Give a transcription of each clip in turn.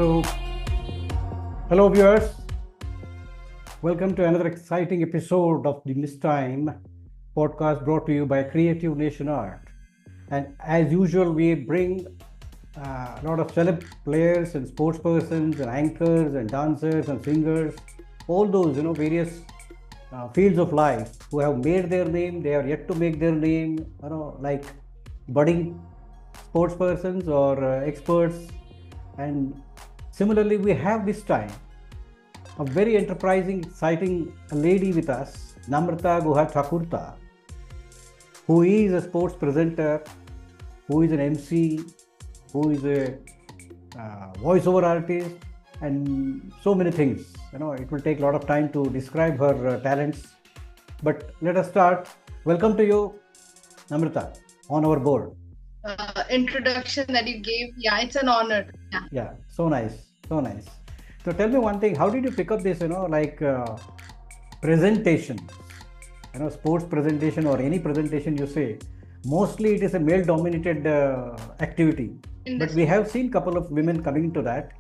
So, hello viewers, welcome to another exciting episode of the Miss Time podcast brought to you by Creative Nation Art. And as usual, we bring a lot of celeb players and sports persons and anchors and dancers and singers, all those, various fields of life who have made their name, they are yet to make their name, like budding sports persons or experts. And similarly, we have this time a very enterprising, exciting lady with us, Namrata Guha Thakurta, who is a sports presenter, who is an MC, who is a voiceover artist, and so many things. It will take a lot of time to describe her talents. But let us start. Welcome to you, Namrata, on our board. Introduction that you gave. Yeah, it's an honor. Yeah, so nice, so nice. So tell me one thing, how did you pick up this, presentation, sports presentation or any presentation you say, mostly it is a male dominated activity, but we have seen couple of women coming into that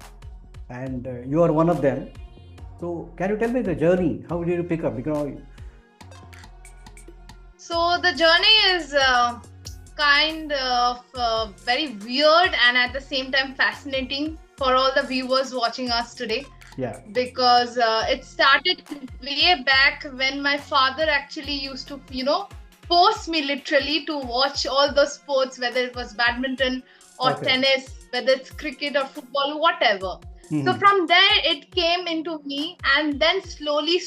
and you are one of them. So can you tell me the journey, how did you pick up? So the journey is kind of very weird and at the same time fascinating for all the viewers watching us today. Yeah. Because it started way back when my father actually used to, force me literally to watch all those sports, whether it was badminton or tennis, whether it's cricket or football, whatever. Mm-hmm. So from there it came into me, and then slowly,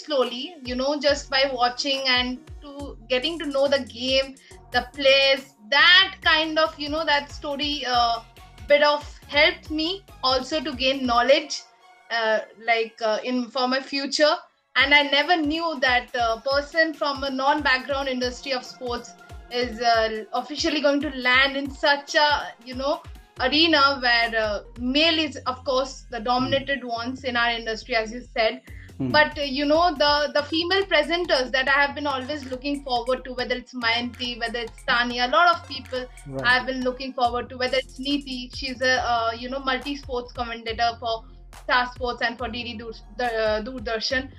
just by watching and getting to know the game, the players, that kind of, that story bit of helped me also to gain knowledge for my future. And I never knew that a person from a non-background industry of sports is officially going to land in such a, arena where male is, of course, the dominated ones in our industry, as you said. But the female presenters that I have been always looking forward to, whether it's Mayanti, whether it's Tanya, a lot of people I have been looking forward to, whether it's Neeti, she's a multi-sports commentator for Star Sports and for DD Doordarshan.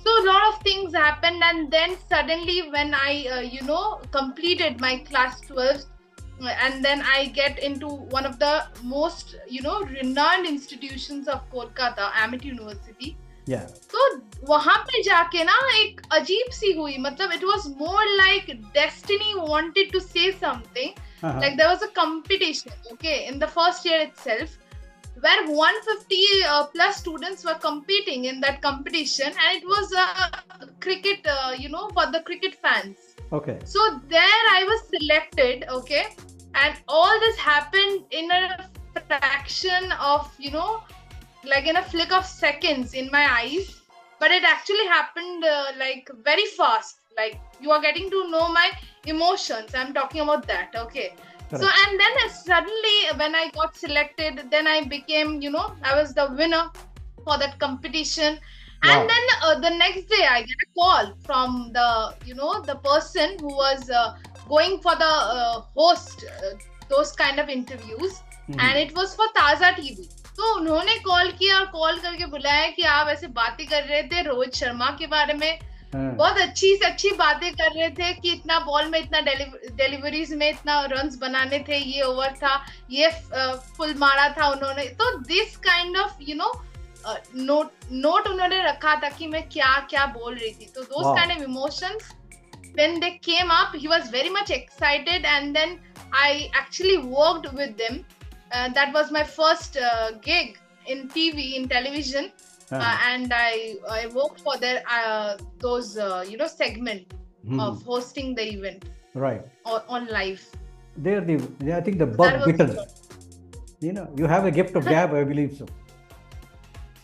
So a lot of things happened, and then suddenly when I completed my class 12, and then I get into one of the most renowned institutions of Kolkata, Amit University. Yeah. So वहाँ पे जाके ना एक अजीब सी हुई, मतलब it was more like destiny wanted to say something. Like there was a competition, in the first year itself, where 150 plus students were competing in that competition, and it was cricket, for the cricket fans. Okay. So there I was selected, and all this happened in a fraction of, like in a flick of seconds in my eyes, but it actually happened very fast. Like you are getting to know my emotions. I'm talking about that. Correct. So and then suddenly when I got selected, then I became, I was the winner for that competition. Wow. And then the next day I get a call from the, the person who was going for the host those kind of interviews, and it was for Taza TV. तो उन्होंने call किया और call करके बुलाया कि आप ऐसे बातें कर रहे थे रोहित शर्मा के बारे में, बहुत अच्छी से अच्छी बातें कर रहे थे कि इतना बॉल में इतना डिलीवरीज में इतना रन्स बनाने थे, ये ओवर था, ये फुल मारा था उन्होंने. तो दिस काइंड ऑफ नोट उन्होंने रखा था कि मैं क्या क्या बोल रही थी. तो those kind of emotions when they came up, he was very much excited, and then I actually worked with them. That was my first gig in TV, in television, and I worked for their those segment of hosting the event, right, on live. I think the bug bitten. You have a gift of gab, I believe so.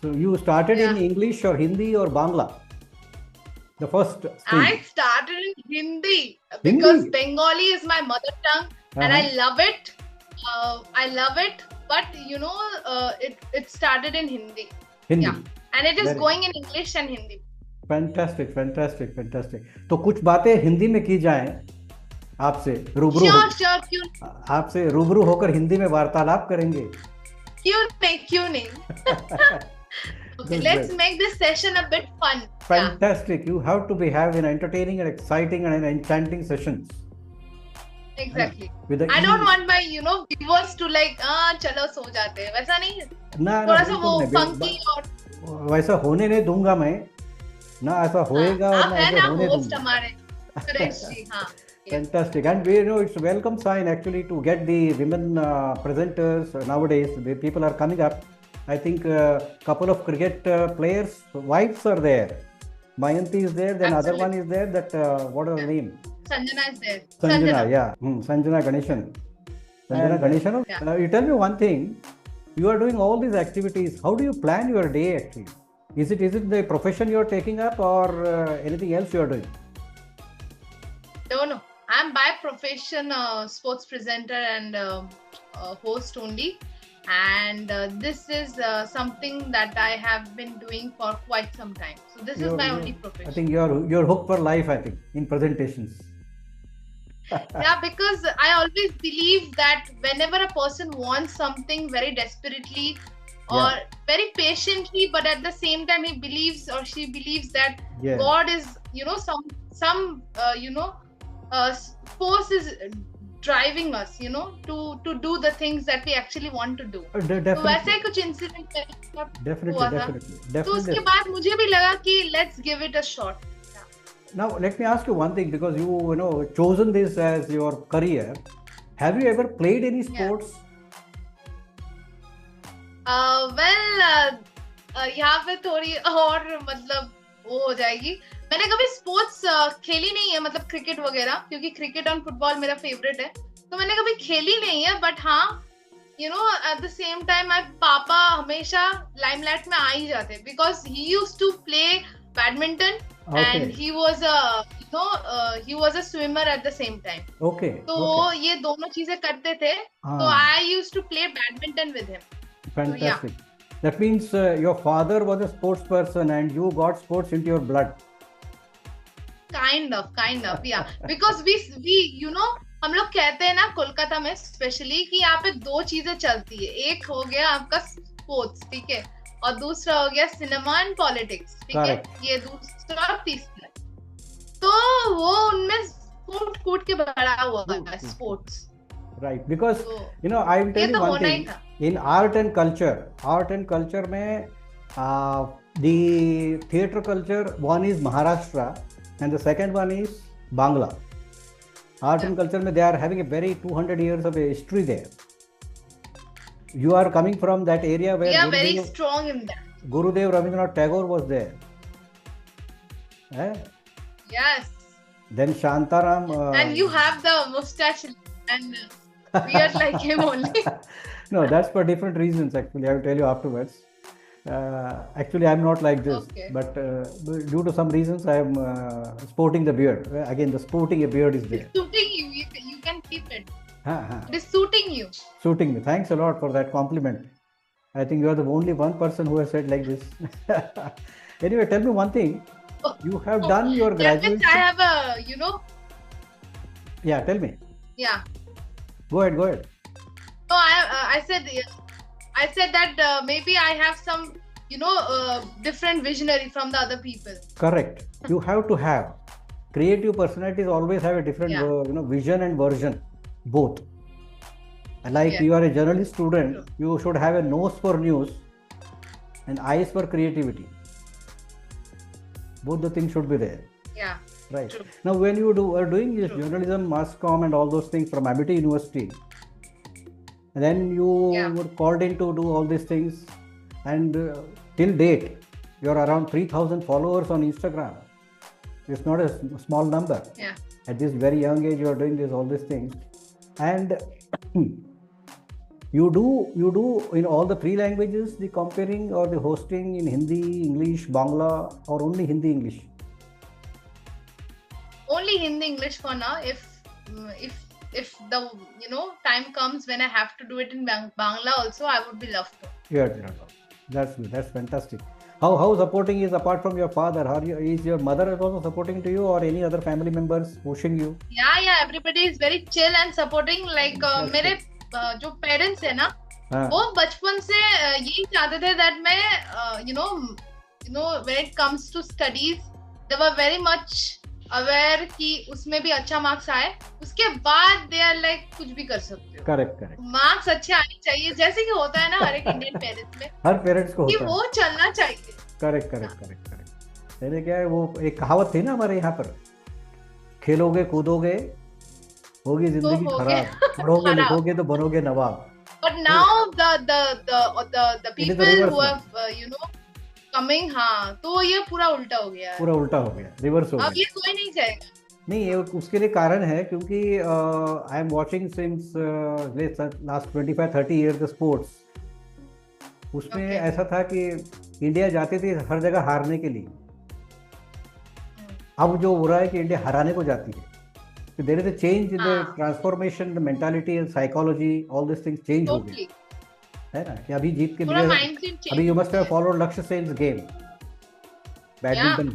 So you started in English or Hindi or Bangla? The first stage. I started in Hindi because Bengali is my mother tongue, and I love it. But it started in Hindi. Yeah, and it is going in English and Hindi. Fantastic. तो कुछ बातें हिंदी में की जाएं आपसे रूबरू क्यों आपसे रूबरू होकर हिंदी में वार्तालाप करेंगे. क्यों नहीं Okay, Good, let's good. make this session a bit fun. Yeah, Fantastic. You have to be having entertaining and exciting and enchanting sessions. exactly. With the I don't ease. want my viewers to like चलो सो जाते हैं, वैसा नहीं, ना ना थोड़ा सा बिल्कुल वो नहीं funky और वैसा होने नहीं दूंगा मैं ना ऐसा होएगा और आप ना है ऐसे ना होने होस्ट दूंगा हमारे सुरेश जी. हाँ, yes. Fantastic. And we know it's a welcome sign actually to get the women presenters nowadays. The people are coming up. I think a couple of cricket players' wives are there. Mayanti is there. Then other one Absolutely. is there. That what is her name? Sanjana is there. Sanjana. Yeah. Sanjana Ganeshan. Sanjana Ganeshan. Yeah. You tell me one thing. You are doing all these activities. How do you plan your day actually? Is it the profession you are taking up or anything else you are doing? No. I'm by profession sports presenter and host only. And this is something that I have been doing for quite some time. So this is my only profession. I think you're hooked for life, I think, in presentations. Yeah, because I always believe that whenever a person wants something very desperately or very patiently, but at the same time he believes or she believes that God is, some force is driving us, to do the things that we actually want to do. तो वैसे ही कुछ incident हुआ था. तो उसके बाद मुझे भी लगा कि let's give it a shot. Now let me ask you one thing, because you chosen this as your career. Have you ever played any sports? यहाँ पे थोड़ी और मतलब वो हो जाएगी. मैंने कभी स्पोर्ट्स खेली नहीं है, मतलब क्रिकेट वगैरह, क्योंकि क्रिकेट और फुटबॉल मेरा फेवरेट है, तो मैंने कभी खेली नहीं है. बट हाँ, at the same time my papa हमेशा लाइमलाइट में आ ही जाते, because he used to play badminton and he was a swimmer at the same time. तो ये दोनों चीजें करते थे. तो I used to play badminton with him. Fantastic. That means your father was a sports person and you got sports into your blood. Kind of, yeah. Because we हम लोग कहते हैं ना कोलकाता में स्पेशली कि यहाँ पे दो चीजें चलती है. एक हो गया आपका स्पोर्ट्स, ठीक है, और दूसरा हो गया सिनेमा एंड पॉलिटिक्स, ठीक है. ये दूसरा और तीसरा. तो वो उनमें कूट के भरा हुआ है sports. Right, because I will tell you one thing. In art and culture में the theatre culture, one is Maharashtra and the second one is Bangla. Art and culture में they are having a very 200 years of history there. You are coming from that area where we are very strong in that. Gurudev Rabindranath Tagore was there. Yes. Then Shantaram. And you have the mustache and we are like him only. No, that's for different reasons actually. I will tell you afterwards. Actually, I'm not like this, but due to some reasons, I am sporting the beard. Again, the sporting a beard is there. It's suiting you. You can keep it. It is suiting you. Suiting me. Thanks a lot for that compliment. I think you are the only one person who has said like this. Anyway, tell me one thing. You have done your graduation. I have a, Yeah, tell me. Yeah. Go ahead. No, I said that maybe I have some, different visionary from the other people. Correct. You have to have. Creative personalities always have a different, vision and version, both. Like you are a journalist student, you should have a nose for news and eyes for creativity. Both the things should be there. Yeah. Right. True. Now, when you are doing this journalism, mass comm, and all those things from Amity University, and then you were called in to do all these things, and till date, you're around 3,000 followers on Instagram. It's not a small number. Yeah. At this very young age, you are doing all these things, and you do in all the three languages the comparing or the hosting in Hindi, English, Bangla, or only Hindi, English. Only Hindi, English for now. If the time comes when I have to do it in Bangla also, I would be love to. Yeah, that's good. That's fantastic. How supporting is apart from your father? Is your mother also supporting to you or any other family members pushing you? Yeah. Everybody is very chill and supporting. Like मेरे जो parents है ना, हाँ वो बचपन से यही चाहते थे दैट मैं you know when it comes to studies they were very much aware कि उसमें भी अच्छा मार्क्स आए, उसके बाद दे आर लाइक कुछ भी कर सकते हो, करेक्ट करेक्ट। मार्क्स अच्छे आने चाहिए, जैसे कि होता है ना हर एक इंडियन पेरेंट्स में हर पेरेंट्स को कि होता है। वो चलना चाहिए। Correct correct correct correct. पहले क्या है, वो एक कहावत थी ना हमारे यहाँ पर, खेलोगे कूदोगे होगी तो जिंदगी हो गया खराब, पढ़ोगे खराब। लिखोगे तो बनोगे नवाब। But तो now the it is people reverse who now, have coming, हाँ तो ये पूरा उल्टा हो गया है, पूरा उल्टा हो गया, रिवर्स हो अब गया। ये कोई नहीं चाहेगा। नहीं, ये उसके लिए कारण है क्योंकि I am watching since last 25-30 year the sports. उसमें Okay. ऐसा था कि इंडिया जाती थी हर जगह हारने के लिए, अब जो हो रहा है कि इंडिया हराने को जाती है। There is a change in the हाँ transformation, the mentality and psychology, all this things change हो गए, totally, है ना। कि अभी जीत के पूरा लिए, माइंडसेट चेंज अभी यू हो मस्ट हैव गया है। फॉलोड लक्ष्य सेन's गेम, Yeah, बैडमिंटन,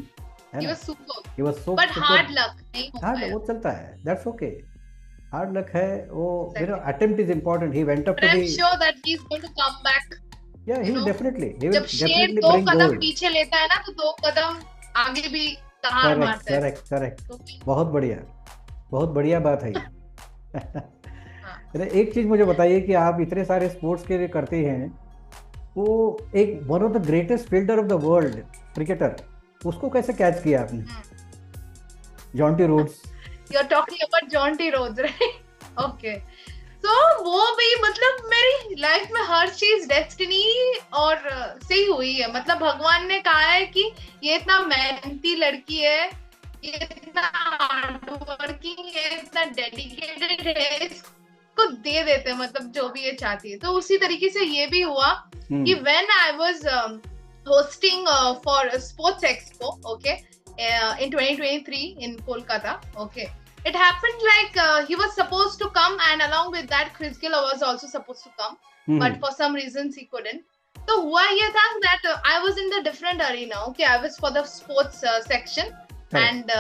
है he ना। was super, he was so but super. hard luck नहीं हो हार्ड, पाया। वो चलता है, दैट्स ओके, हार्ड लक है वो, you know, Exactly. Attempt is important. He went up But to I'm the, sure that he's going to come back. या he You will know, definitely, he will जब शेर definitely 2 bring कदम gold. पीछे लेता है ना तो 2 कदम आगे भी कहाँ करेक्ट मारता है। करेक्ट करेक्ट, तो बहुत बढ़िया, बहुत बढ़िया बात है ये। हाँ, अरे एक चीज मुझे बताइए कि आप इतने सारे स्पोर्ट्स के लिए करते हैं, वो एक one of the greatest fielder of the world cricketer, उसको कैसे कैच किया आपने, Jonty Rhodes? you're talking about John T. Rhodes, right? Okay. तो वो भी मतलब मेरी लाइफ में हर चीज डेस्टिनी और से ही हुई है। मतलब भगवान ने कहा है कि ये इतना मेहनती लड़की है, ये इतना हार्ड वर्किंग है, इतना डेडिकेटेड है, इसको दे देते हैं मतलब जो भी ये चाहती है। तो उसी तरीके से ये भी हुआ कि when I was hosting for Sports Expo, okay, in 2023 in Kolkata, okay. It happened like he was supposed to come, and along with that Chris Gill was also supposed to come, but for some reasons he couldn't. So हुआ ये था that I was in the different arena, okay. I was for the sports section, and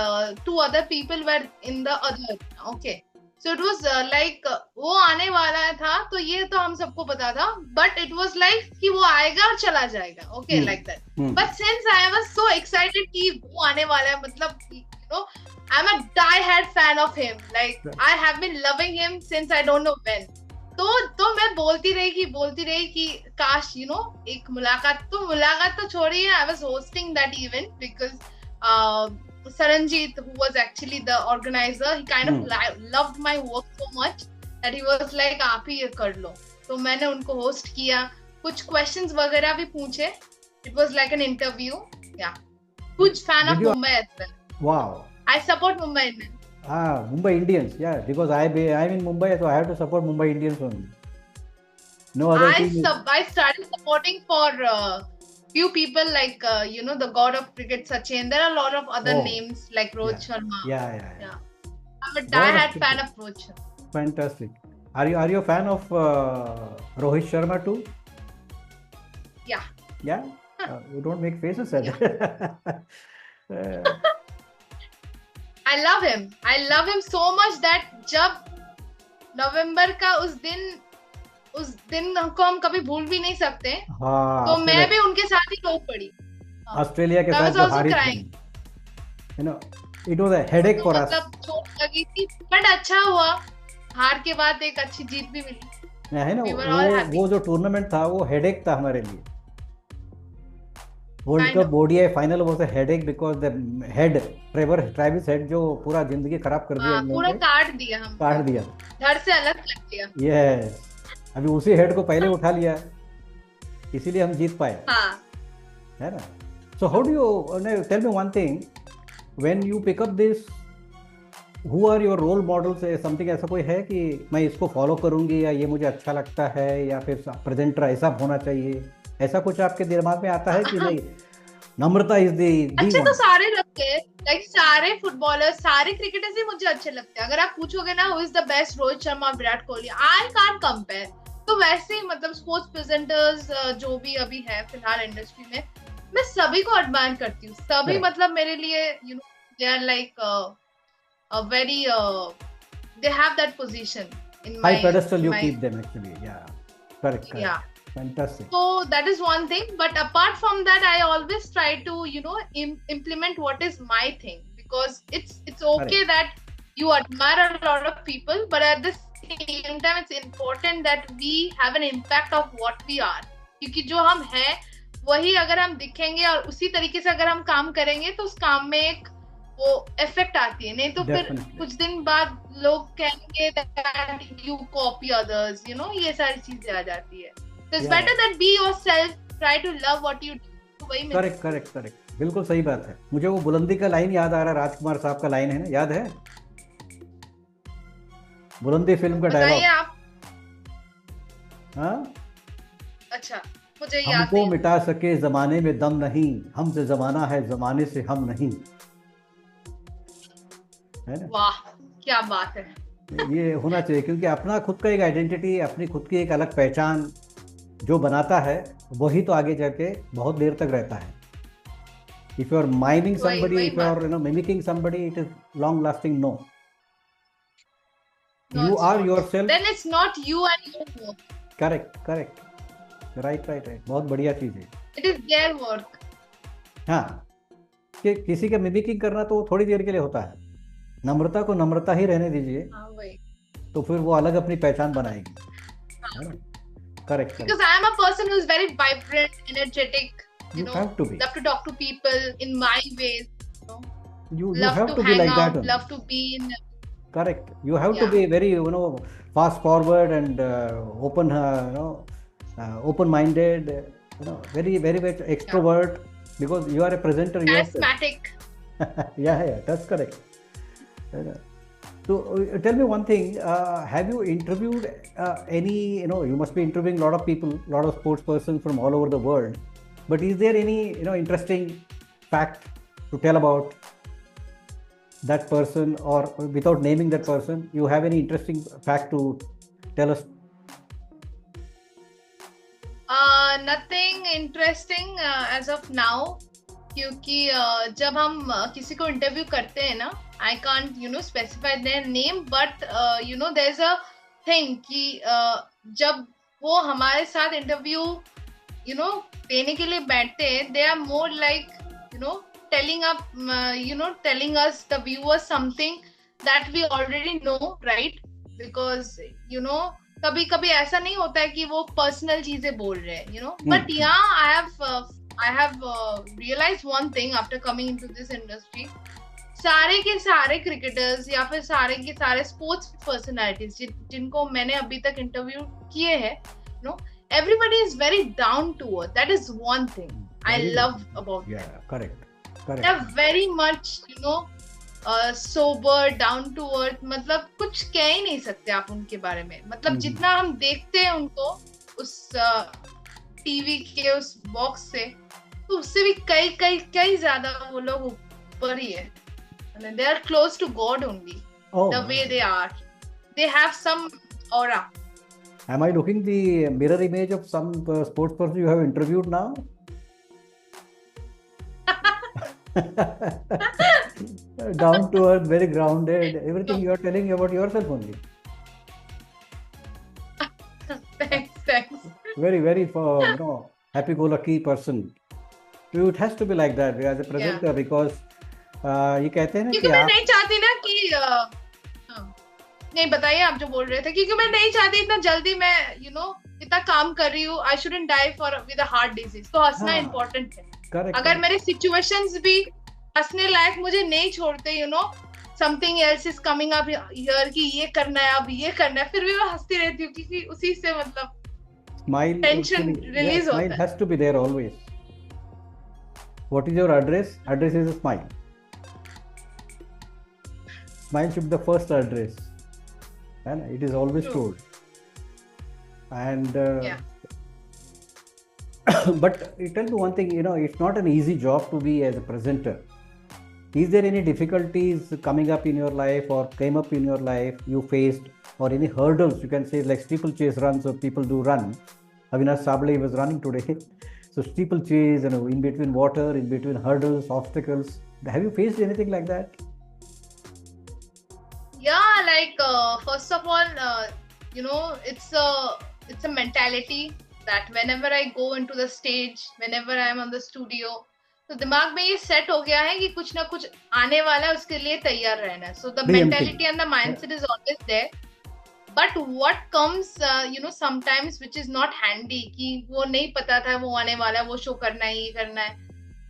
2 other people were in the other arena, okay. So it was like वो आने वाला था तो ये तो हम सबको पता था, but it was like कि वो आएगा और चला जाएगा, okay, like that. But since I was so excited कि वो आने वाला है, मतलब you know, I'm a die-hard fan of him. Like I have been loving him since I don't know when. तो मैं बोलती रही कि काश एक मुलाकात तो छोड़िए, I was hosting that event because Saranjit, who was actually the organizer, he kind of loved my work so much that he was like आप ही ये कर लो। तो मैंने उनको होस्ट किया, कुछ questions वगैरह भी पूछे। It was like an interview. Yeah. Huge fan of Mumbai as well. Wow. I support Mumbai Indians. Mumbai Indians, yeah, because I'm in Mumbai, so I have to support Mumbai Indians only. No other team. I started supporting for few people like the god of cricket Sachin. There are a lot of other names like Rohit Sharma. Yeah. I'm a die-hard fan of Rohit Sharma. Fantastic. Are you a fan of Rohit Sharma too? Yeah. Yeah. You don't make faces at that. I love him. I love him so much that जब नवंबर का उस दिन को हम कभी भूल भी नहीं सकते। तो मैं भी उनके साथ ही रो पड़ी। ऑस्ट्रेलिया के साथ जो हारी थी, it was a headache for us. मतलब चोट लगी थी, बट अच्छा हुआ, हार के बाद एक अच्छी जीत भी मिली। है ना, वो जो टूर्नामेंट था वो हेडेक था हमारे लिए। World cup ODI final was a headache because the head Travis head जो पूरा जिंदगी खराब कर दिया, पूरा काट दिया, घर से अलग कर दिया। यस, अभी उसी हेड को पहले उठा लिया, इसीलिए हम जीत पाए, है ना। So how do you tell me one thing, when you pick up this, who are your role models? Something ऐसा कोई है कि मैं इसको फॉलो करूंगी, या ये मुझे अच्छा लगता है, या फिर प्रेजेंटर ऐसा होना चाहिए, ऐसा कुछ आपके दिमाग में आता है कि नहीं? नम्रता इज दी अच्छे तो सारे लगते हैं, लाइक सारे फुटबॉलर्स, सारे क्रिकेटर्स ही मुझे अच्छे लगते हैं। अगर आप पूछोगे ना who is the best, Rohit Sharma, Virat Kohli, I can't compare. तो वैसे ही मतलब स्पोर्ट्स प्रेजेंटर्स जो भी अभी है फिलहाल इंडस्ट्री में, मैं सभी को एडमायर करती हूँ। सभी मतलब मेरे लिए they are like a very they have that position in my high pedestal you keep them actually, yeah. Correct. Yeah. Fantastic. So that is one thing. But apart from that, I always try to, implement what is my thing, because it's okay that you admire a lot of people, but at the same time, it's important that we have an impact of what we are. क्योंकि जो हम हैं वही अगर हम दिखेंगे और उसी तरीके से अगर हम काम करेंगे तो उस काम में एक वो इफेक्ट आती है, नहीं तो फिर कुछ दिन बाद लोग कहेंगे that you copy others, ये सारी चीजें आ जाती है. So it's better that be yourself, try to love what you do. Correct. बिल्कुल सही बात है. मुझे वो बुलंदी का लाइन याद आ रहा है, राजकुमार साहब का लाइन है ना, याद है? बुलंदी फिल्म का डायलॉग. आप. हाँ. अच्छा, मुझे याद हमको मिटा सके जमाने में दम नहीं, हमसे जमाना है, जमाने से हम नहीं. है ना? वाह, क्या बात है. ये होना चाहिए, क्योंकि अपना खुद का एक आइडेंटिटी, अपनी खुद की एक अलग पहचान जो बनाता है वही तो आगे जाके बहुत देर तक रहता है. If you are miming somebody, if you are mimicking somebody, it is long lasting. No, you are yourself. Then it's not you and your work. Correct. Right. बहुत बढ़िया चीज है. It is their work. हाँ, कि किसी का mimicking करना तो थोड़ी देर के लिए होता है. नम्रता को नम्रता ही रहने दीजिए. हाँ, वही. तो फिर वो अलग अपनी पहचान बनाएगी. Correct. Because I am a person who is very vibrant, energetic. You have to be. Love to talk to people in my ways. You have to be like that. Love to be in. Correct. You have to be very, fast forward and open, open-minded. Very, very much extrovert, because you are a presenter. Charismatic. Yeah, that's correct. So tell me one thing. Have you interviewed any? You must be interviewing a lot of people, a lot of sports persons from all over the world. But is there any interesting fact to tell about that person, or without naming that person, you have any interesting fact to tell us? Nothing interesting as of now, क्योंकि जब हम किसी को interview करते हैं ना, I can't specify their name, but there's a thing कि जब वो हमारे साथ इंटरव्यू देने के लिए बैठते हैं, they are more like telling us, the viewers, something that we already know, right? Because कभी कभी ऐसा नहीं होता है कि वो पर्सनल चीजें बोल रहे हैं, but yeah, I have realized one thing after coming into this industry. सारे के सारे क्रिकेटर्स या फिर सारे के सारे स्पोर्ट्स पर्सनालिटीज जिनको मैंने अभी तक इंटरव्यू किए हैं, everybody is very down to earth. That is one thing I love about them. Yeah, correct. They are very much sober, down to earth. मतलब कुछ कह ही नहीं सकते आप उनके बारे में. मतलब जितना हम देखते हैं उनको उस टीवी के उस बॉक्स से, तो उससे भी कई ज्यादा वो लोग ऊपर ही है. They are close to God only. The way they are, they have some aura. Am I looking the mirror image of some sports person you have interviewed now? Down to earth, very grounded. Everything you are telling about yourself only. Thanks. Very, very happy-go-lucky person. So it has to be like that as a presenter, because ये कहते हैं ना, क्योंकि मैं नहीं चाहती ना कि नहीं, बताइए आप जो बोल रहे थे. क्योंकि मैं नहीं चाहती इतना जल्दी मैं इतना काम कर रही हूँ. I shouldn't die with a heart disease. तो हंसना इम्पोर्टेंट है. अगर मेरे सिचुएशंस भी हंसने लायक मुझे नहीं छोड़ते, something else is coming up here कि ये करना है, अब ये करना है, फिर भी मैं हंसती रहती हूँ, क्योंकि उसी से मतलब टेंशन रिलीज होता है. Smile has to be there always. What is your address? Address is a smile. Smile should be the first address, and it is always told. And but tell me one thing, it's not an easy job to be as a presenter. Is there any difficulties coming up in your life, or came up in your life you faced, or any hurdles, you can say, like steeplechase runs, or people do run. Avinash Sable was running today. So steeplechase, in between water, in between hurdles, obstacles. Have you faced anything like that? Yeah, like first of all, it's it's a mentality that whenever I go into the stage, whenever I am on the studio, तो दिमाग में ये set हो गया है कि कुछ ना कुछ आने वाला है, उसके लिए तैयार रहना है. So the mentality and the mindset is always there. But what comes, sometimes which is not handy, कि वो नहीं पता था वो आने वाला है, वो शो करना है, ये करना है.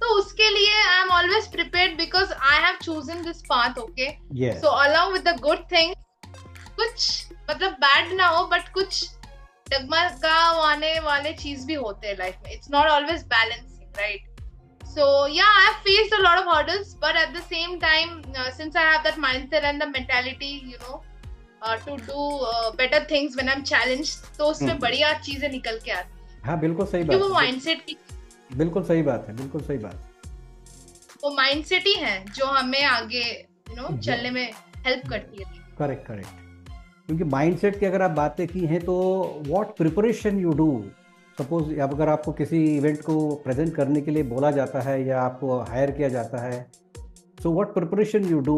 तो उसके लिए I am always prepared because I have chosen this path, okay? Yes. So along with the good things, कुछ मतलब bad ना हो, but कुछ डगमगाने वाले चीज भी होते हैं लाइफ में. It's not always balancing, right? So yeah, I have faced a lot of hurdles, but at the same time, since I have that mindset and the mentality, to do better things when I'm challenged, तो उसमें बढ़िया चीजें निकल के आती हैं. हाँ, बिल्कुल सही बात. वो माइंडसेट की बिल्कुल सही बात है, बिल्कुल सही बात. वो माइंडसेट ही है जो हमें आगे चलने में हेल्प करती है. करेक्ट. क्योंकि माइंडसेट की अगर आप बातें की हैं तो what preparation you do. Suppose अगर आपको किसी इवेंट को प्रेजेंट करने के लिए बोला जाता है या आपको हायर किया जाता है, so what preparation you do,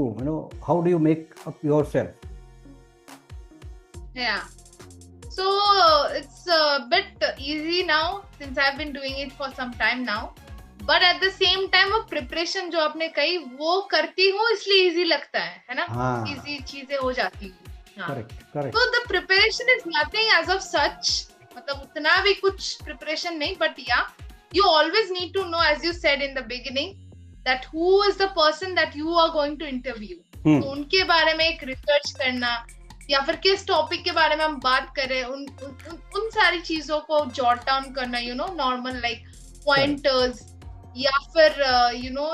how do you make up yourself? Yeah. So it's a bit easy now since I've been doing it for some time now. But at the same time, वो preparation जो आपने कही वो करती हूँ इसलिए easy लगता है ना? हाँ. Easy चीजें हो जाती हैं. Correct. So the preparation is nothing as of such. मतलब उतना भी कुछ preparation नहीं, but yeah, you always need to know, as you said in the beginning, that who is the person that you are going to interview. तो उनके बारे में एक research करना, या फिर किस टॉपिक के बारे में हम बात कर रहे हैं, उन सारी चीजों को जॉट डाउन करना, नॉर्मल लाइक पॉइंटर्स, या फिर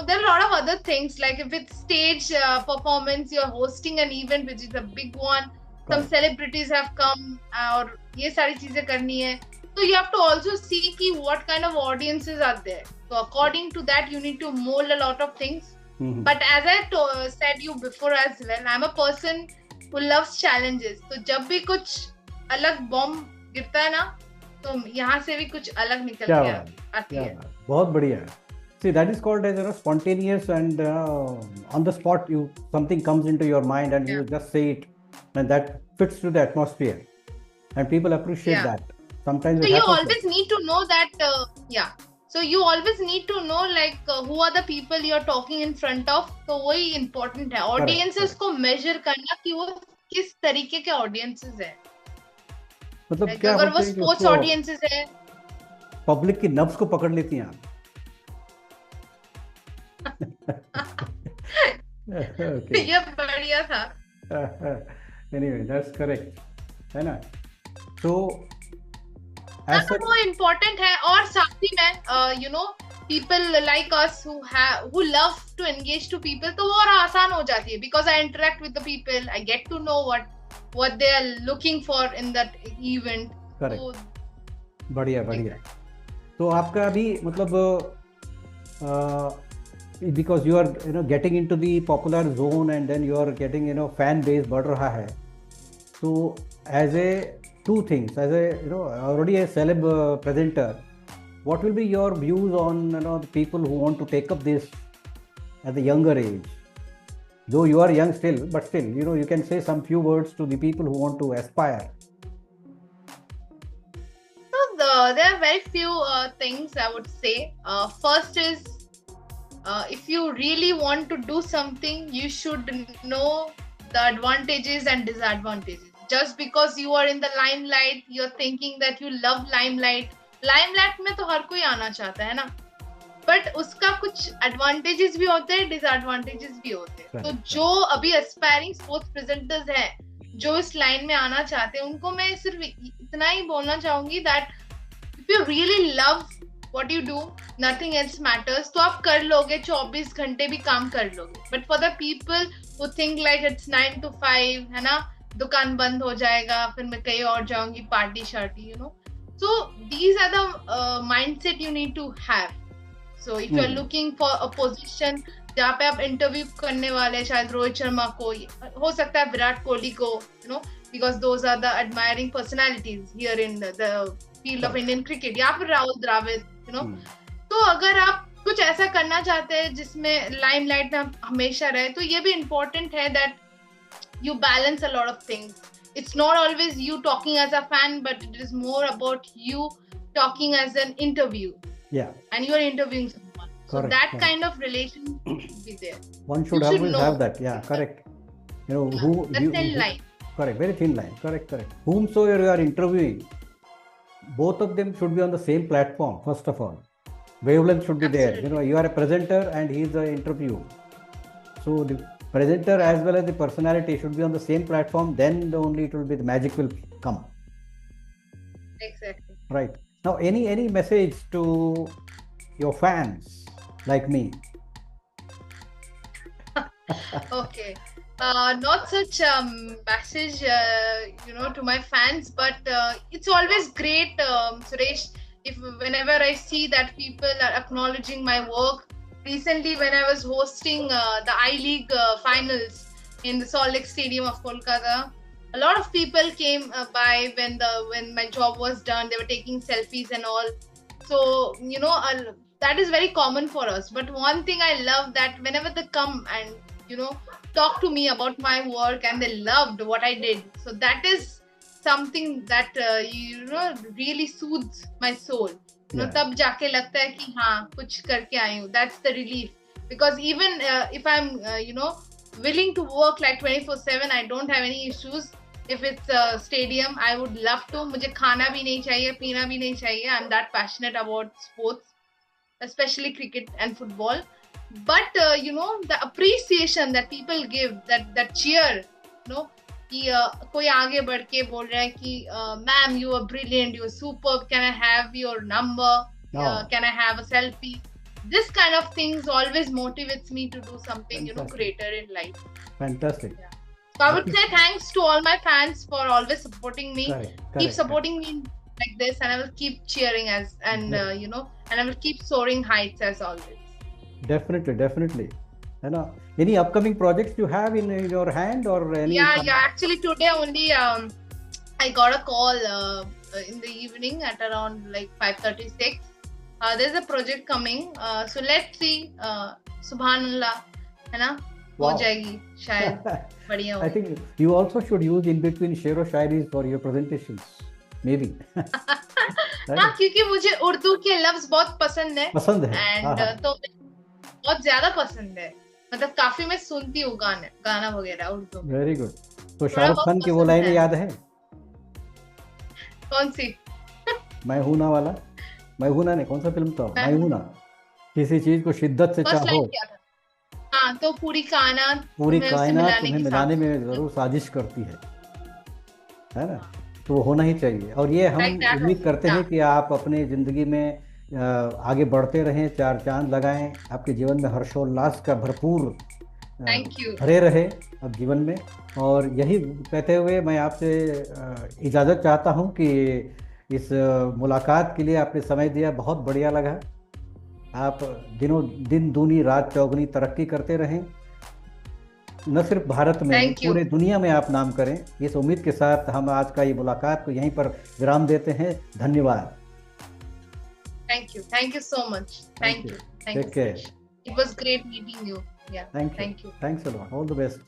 there are a lot of other things like if it's stage performance, you're hosting an event which is a big one, some celebrities have come, और ये सारी चीजें करनी है, तो you have to also see कि what kind of audiences are there. So according to that you need to mold a lot of things. But as I said you before as well, I'm a person who loves challenges. तो जब भी कुछ अलग bomb गिरता है ना, तो यहाँ से भी कुछ अलग निकल के आती है. बहुत बढ़िया. See, that is called as spontaneous and on the spot something comes into your mind and you just say it, and that fits to the atmosphere and people appreciate that. Sometimes so you always need to know that so you always need to know like who are the people you are talking in front of. तो वही important है audiences को measure करना कि वो किस तरीके के audiences है. मतलब like क्या अगर वो sports audiences है, पब्लिक की नब्ज को पकड़ लेती हैं आप. Okay. ये बढ़िया था. Anyway, that's correct, है ना? So वो important है, और साथ ही में people like us who love to engage to people, तो वो और आसान हो जाती है because I interact with the people, I get to know what they are looking for in that event. Correct. बढ़िया. तो आपका अभी मतलब because you are getting into the popular zone and then you are getting fan base बढ़ रहा है, so as a two things, as a already a celeb presenter, what will be your views on the people who want to take up this at a younger age? Though you are young still, but still you can say some few words to the people who want to aspire. So there are very few things I would say. First is if you really want to do something, you should know the advantages and disadvantages. Just because you are in the limelight, you're thinking that you love limelight. Limelight में तो हर कोई आना चाहता है ना, but उसका कुछ advantages भी होते हैं, disadvantages भी होते हैं. तो जो अभी aspiring sports presenters हैं, जो इस line में आना चाहते हैं, उनको मैं सिर्फ इतना ही बोलना चाहूंगी that if you really love what you do, nothing else matters. तो आप कर लोगे, 24 घंटे भी काम कर लोगे. But for the people who think like it's 9 to 5, है ना, दुकान बंद हो जाएगा, फिर मैं कहीं और जाऊंगी, party party, So these are the mindset you need to have. So if you are looking for a position जहाँ पे आप इंटरव्यू करने वाले, शायद रोहित शर्मा को, हो सकता है विराट कोहली को, because those are the admiring personalities here in the field of Indian cricket, या फिर राहुल द्रविड़, तो अगर आप कुछ ऐसा करना चाहते हैं जिसमें लाइमलाइट में आप हमेशा रहे, तो ये भी इम्पोर्टेंट है that you balance a lot of things. it's not always you talking as a fan, but it is more about you talking as an interview. Yeah. And you are interviewing someone. So Correct, that correct. kind of relation should be there. One should You should always know. have that. Yeah, correct. You know, who The you, thin who- line. correct, very thin line. Correct, correct. Whomsoever you are interviewing, both of them should be on the same platform, first of all. Wavelength should be there. You know, you are a presenter and he is the interview. So the presenter as well as the personality should be on the same platform, then only it will be the magic will come. Exactly. Right. Now, any message to your fans like me? Okay. Not such message, to my fans, but it's always great, Suresh, if whenever I see that people are acknowledging my work. Recently, when I was hosting the I-League finals in the Salt Lake Stadium of Kolkata, a lot of people came by when my job was done. They were taking selfies and all. So that is very common for us. But one thing I love that whenever they come and talk to me about my work and they loved what I did. So that is something that really soothes my soul. Yeah. तब जाके लगता है कि हाँ कुछ करके आई हूँ. That's the relief. Because even if I'm willing to work like 24/7, I don't have any issues. If it's a stadium, I would love to. मुझे खाना भी नहीं चाहिए, पीना भी नहीं चाहिए. I'm that passionate about sports, especially cricket and football. But the appreciation that people give, that cheer, कि कोई आगे बढ़ के बोल रहा है कि ma'am you are brilliant, you are superb, can I have your number, can I have a selfie? This kind of things always motivates me to do something greater in life. Fantastic. Yeah. So I would say thanks to all my fans for always supporting me. Keep supporting me like this, and I will keep cheering and I will keep soaring heights as always. Definitely. Any upcoming projects you have in your hand or any? Yeah. Actually, today only I got a call in the evening at around like 5:36. There's a project coming. So let's see. Subhanallah, है ना? हो जाएगी शायद. बढ़िया. I think you also should use in between शेरो shayaris for your presentations. Maybe. हाँ, क्योंकि मुझे उर्दू के लफ्ज बहुत पसंद है. And तो बहुत ज्यादा पसंद है. मतलब काफी मैं सुनती हूँ गाना वगैरह उर्दू में. Very good. तो शाहरुख खान की वो लाइन याद है? कौन सी? मैं हूं ना वाला. मैं हूं ना नहीं, कौन सा फिल्म था? मैं हूं ना. किसी चीज को शिद्दत से चाहो. हाँ, तो पूरी कायनात तुम्हें मिलाने में जरूर साजिश करती है ना? तो वो होना ही चाहिए. और ये हम उम्मीद करते हैं कि आप अपने जिंदगी में आगे बढ़ते रहें, चार चांद लगाएं, आपके जीवन में हर्षोल्लास का भरपूर भरे रहे अब जीवन में. और यही कहते हुए मैं आपसे इजाज़त चाहता हूं कि इस मुलाकात के लिए आपने समय दिया, बहुत बढ़िया लगा. आप दिनों दिन दूनी रात चौगनी तरक्की करते रहें, न सिर्फ भारत में पूरे दुनिया में आप नाम करें. इस उम्मीद के साथ हम आज का ये मुलाकात को यहीं पर विराम देते हैं. धन्यवाद. Thank you so much. Thank you. Take care. It was great meeting you. Yeah. Thank you. Thanks a lot. All the best.